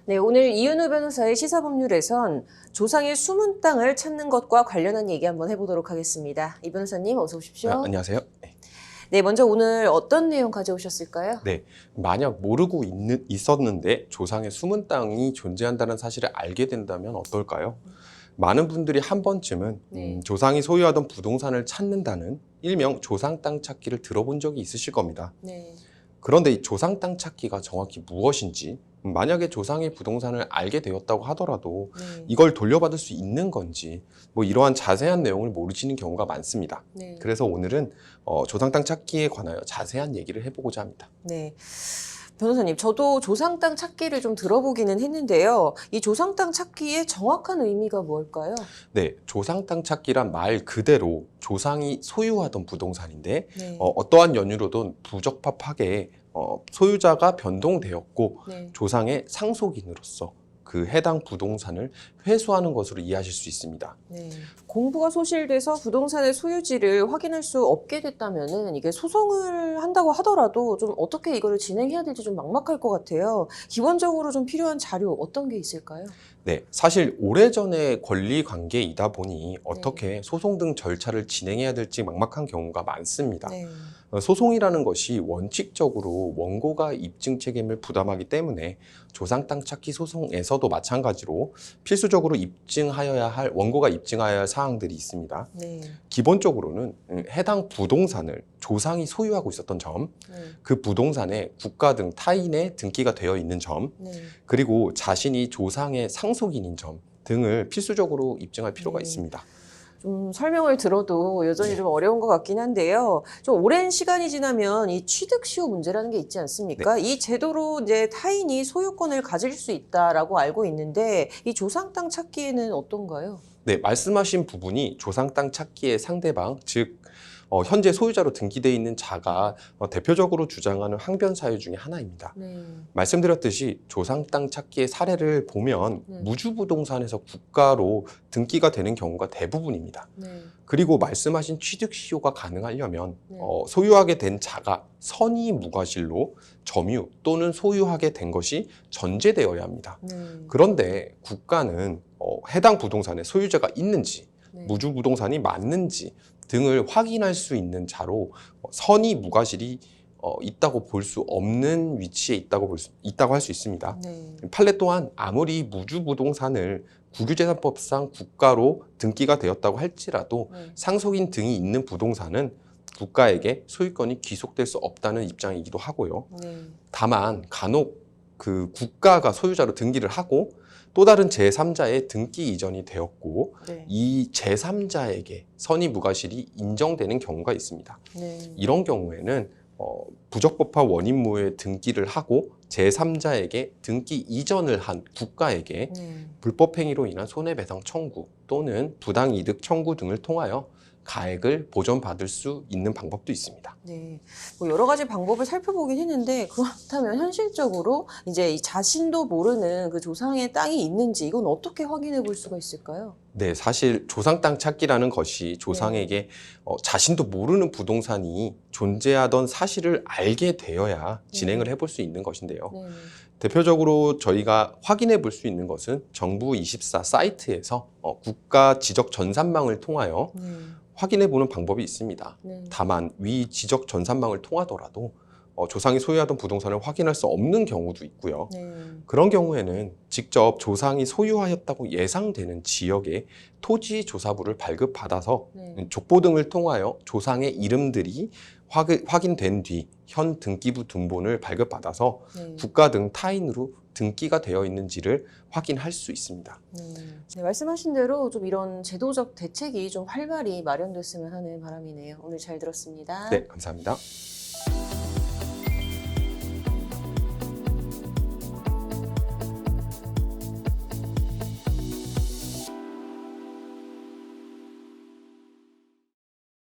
네, 오늘 이은우 변호사의 시사법률에선 조상의 숨은 땅을 찾는 것과 관련한 얘기 한번 해보도록 하겠습니다. 이 변호사님 어서 오십시오. 안녕하세요. 네, 먼저 오늘 어떤 내용 가져오셨을까요? 네, 만약 모르고 있었는데 조상의 숨은 땅이 존재한다는 사실을 알게 된다면 어떨까요? 많은 분들이 한 번쯤은 네. 조상이 소유하던 부동산을 찾는다는 일명 조상 땅 찾기를 들어본 적이 있으실 겁니다. 네. 그런데 이 조상 땅 찾기가 정확히 무엇인지, 만약에 조상의 부동산을 알게 되었다고 하더라도 네. 이걸 돌려받을 수 있는 건지 이러한 자세한 내용을 모르시는 경우가 많습니다. 네. 그래서 오늘은 조상 땅 찾기에 관하여 자세한 얘기를 해보고자 합니다. 네. 변호사님, 저도 조상 땅 찾기를 좀 들어보기는 했는데요. 이 조상 땅 찾기의 정확한 의미가 뭘까요? 네, 조상 땅 찾기란 말 그대로 조상이 소유하던 부동산인데 네. 어떠한 연유로든 부적합하게 소유자가 변동되었고 네. 조상의 상속인으로서 그 해당 부동산을 회수하는 것으로 이해하실 수 있습니다. 네. 공부가 소실돼서 부동산의 소유지를 확인할 수 없게 됐다면은 이게 소송을 한다고 하더라도 좀 어떻게 이거를 진행해야 될지 좀 막막할 것 같아요. 기본적으로 좀 필요한 자료 어떤 게 있을까요? 네, 사실 오래전의 권리 관계이다 보니 어떻게 소송 등 절차를 진행해야 될지 막막한 경우가 많습니다. 네. 소송이라는 것이 원칙적으로 원고가 입증 책임을 부담하기 때문에 조상 땅 찾기 소송에서도 마찬가지로 필수적으로 원고가 입증하여야 할 사항들이 있습니다. 네. 기본적으로는 해당 부동산을 조상이 소유하고 있었던 점, 네. 그 부동산에 국가 등 타인의 등기가 되어 있는 점, 네. 그리고 자신이 조상의 상속인인 점 등을 필수적으로 입증할 필요가 있습니다. 좀 설명을 들어도 여전히 네. 좀 어려운 것 같긴 한데요. 좀 오랜 시간이 지나면 이 취득 시효 문제라는 게 있지 않습니까? 이 제도로 이제 타인이 소유권을 가질 수 있다라고 알고 있는데 이 조상 땅 찾기에는 어떤가요? 네, 말씀하신 부분이 조상 땅 찾기의 상대방, 즉 현재 소유자로 등기되어 있는 자가 대표적으로 주장하는 항변 사유 중에 하나입니다. 네. 말씀드렸듯이 조상 땅 찾기의 사례를 보면 네. 무주부동산에서 국가로 등기가 되는 경우가 대부분입니다. 네. 그리고 말씀하신 취득 시효가 가능하려면 네. 소유하게 된 자가 선의 무과실로 점유 또는 소유하게 된 것이 전제되어야 합니다. 네. 그런데 국가는 해당 부동산에 소유자가 있는지 네. 무주부동산이 맞는지 등을 확인할 수 있는 자로 선의 무과실이 있다고 볼 수 없는 위치에 있다고 할 수 있습니다. 네. 판례 또한 아무리 무주부동산을 국유재산법상 국가로 등기가 되었다고 할지라도 네. 상속인 등이 있는 부동산은 국가에게 소유권이 귀속될 수 없다는 입장이기도 하고요. 네. 다만 간혹 그 국가가 소유자로 등기를 하고 또 다른 제3자의 등기 이전이 되었고 네. 이 제3자에게 선의 무과실이 인정되는 경우가 있습니다. 네. 이런 경우에는 부적법한 원인무효의 등기를 하고 제3자에게 등기 이전을 한 국가에게 네. 불법행위로 인한 손해배상 청구 또는 부당이득 청구 등을 통하여 가액을 보전받을 수 있는 방법도 있습니다. 네. 뭐 여러 가지 방법을 살펴보긴 했는데 그렇다면 현실적으로 이제 이 자신도 모르는 그 조상의 땅이 있는지 이건 어떻게 확인해 볼 수가 있을까요? 네, 사실 조상 땅 찾기라는 것이 조상에게 자신도 모르는 부동산이 존재하던 사실을 알게 되어야 진행을 해볼 수 있는 것인데요. 네. 대표적으로 저희가 확인해 볼 수 있는 것은 정부24 사이트에서 국가 지적 전산망을 통하여 네. 확인해 보는 방법이 있습니다. 네. 다만 위 지적 전산망을 통하더라도 조상이 소유하던 부동산을 확인할 수 없는 경우도 있고요. 네. 그런 경우에는 직접 조상이 소유하였다고 예상되는 지역의 토지조사부를 발급받아서 네. 족보 등을 통하여 조상의 이름들이 확인된 뒤 현 등기부 등본을 발급받아서 네. 국가 등 타인으로 등기가 되어 있는지를 확인할 수 있습니다. 네, 말씀하신 대로 좀 이런 제도적 대책이 좀 활발히 마련됐으면 하는 바람이네요. 오늘 잘 들었습니다. 네, 감사합니다.